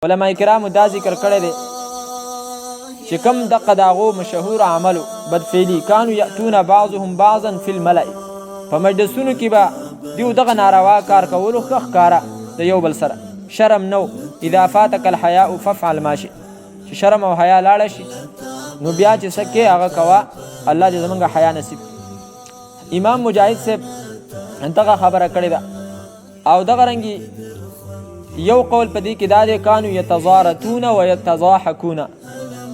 علماء کرامو دا ذکر کړی دی چې کوم دغه د هغو مشهور عملو بدفعلي کانو یأتون بعضهم بعضا فی الملأ په مجلسونو کې به دیو دغه ناروا کار کولو ښه ښکاره د یو بل سره شرم نو اذا فاتک الحیاء فافعل ما شئت چې شرم او حیا لاړه شي نو بیا چې څه کې هغه کوه الله دې زمونږ حیا نصیب. امام مجاهد صاحب دغه خبره کړې ده او دغه رنګي یو قول په دې کې دا دی کانو یتظارتون و یتضاحکون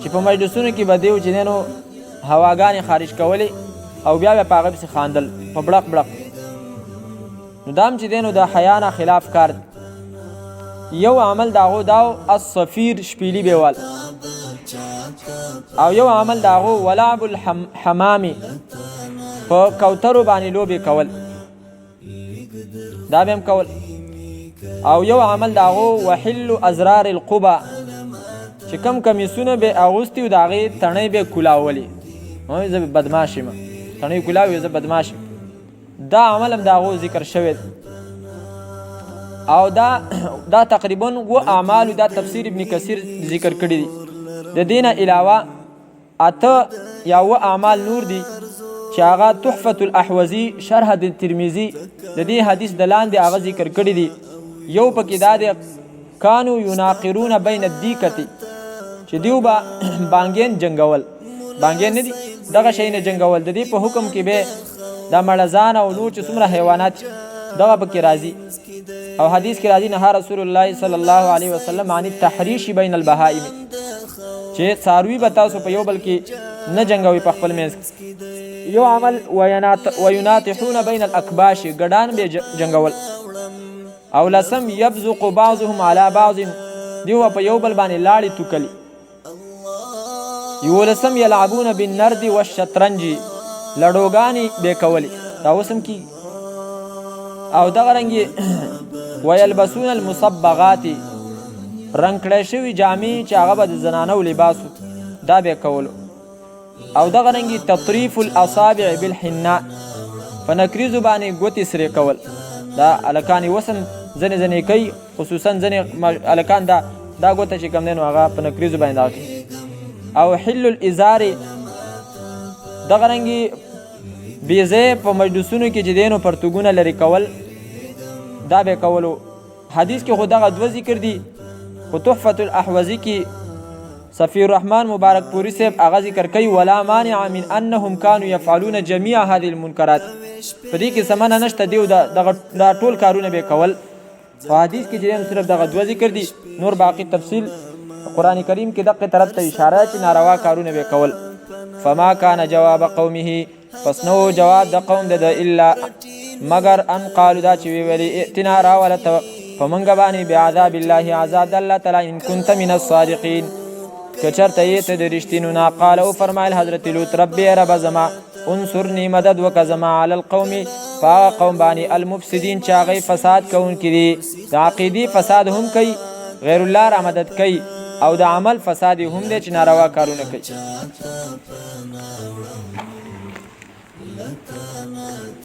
چې په مجلسونو کې به دیو چې نو هواګانې خارج کولې او بیا به په هغه پسې خاندل په بړق بړق نو دا هم چې دی نو د حیا نه خلاف کار دی. یو عمل د هغو دا الصفیر شپیلي بیوال او یو عمل د هغو ولعب الحمامي په کوترو باندې لوبې کول دا به هم کول او یو عمل د هغو وحل ازرار القبا چې کم کمیسونه به اغوستي او د هغې تڼۍ به کولاولې زه به بدماش یم تڼۍ کولاوي زه بدماش یم دا عمل هم د هغو ذکر شوی او دا تقریبا و اعمالو دا تفسیر ابن کثیر ذکر کړي دي. د دې نه علاوه اته یا و اعمال نور دي چې هغه تحفة الاحوزي شرح د ترمذي د دې حدیث د لاندې هغه ذکر کړي دي. یو پکې دا دی کانو یناقرون بین الدیکتی چې دیو به بانګین جنګول بانګین نه دي دغه شی نه جنګول د دې په حکم کې به د مړزان او نور چې څومره حیوانات دغه پکې راځي او حدیث کې راځي نهى رسول الله صلی الله علیه وسلم عن التحریش بین البهائم چې څاروي به تاسو په یو بل کې نه جنګوي په خپل منځ یو عمل ویناطحون بین الاکباش ګډان به جنګول او لسم یبزق بعضهم على بعض دیو په یو بل باندې لاړې توکلي یو لسم یلعبون بالنرد والشطرنج لړوګانې به کولي دا اوسم کی او دغه رنګي ويلبسون المصبغات رنگ کړی شوي جامې چې هغه به د زنانو لباسو دا به کولو او دغه رنګي تطریف الاصابع بالحناء په نکریزو باندې ګوتې سرې کول دا الکان وسم ځنې ځنې کوي خصوصا ځنې الکان دا ګوته چې کوم دی نو هغه په نکریزو باندې دا کوي او حل الازار دغه رنګي بیزه په مجلسونو کې چې دی نو پرتوګونه لرې کول دا به کولو. حدیث کې خو دغه دوه ذکر دي خو تحفة الاحوزي کې صفی الرحمن مبارک پوری صاحب هغه ذکر کوي ولا مانع من انهم كانوا يفعلون جميع هذه المنکرات په دې کې سمانه نشته دیو دا ټول کارونه به کول. په حدیث کې چې صرف دغه دوه ذکر دي نور باقی تفصیل قرآن کریم کې دغه طرف ته اشاره چې ناروا کارونه به کول. فما كان جواب قومه پس نو جواب د قوم د الا مگر ان قالوا دا چې ویلي ائتنا راولت فمنګ باندې بعذاب الله عذاب الله تعالی ان كنت من الصادقين کچرته یې ته د رښتینو نه قال او فرمایل حضرت لوط ربي رب زما انصرني مدد وک زما علی القوم فقوم باندې المفسدين چې هغه فساد کوونکي دي د عقیدی فساد هم کوي غیر الله را مدد کوي او د عمل فساد هم دي چې ناروا کارونه کوي.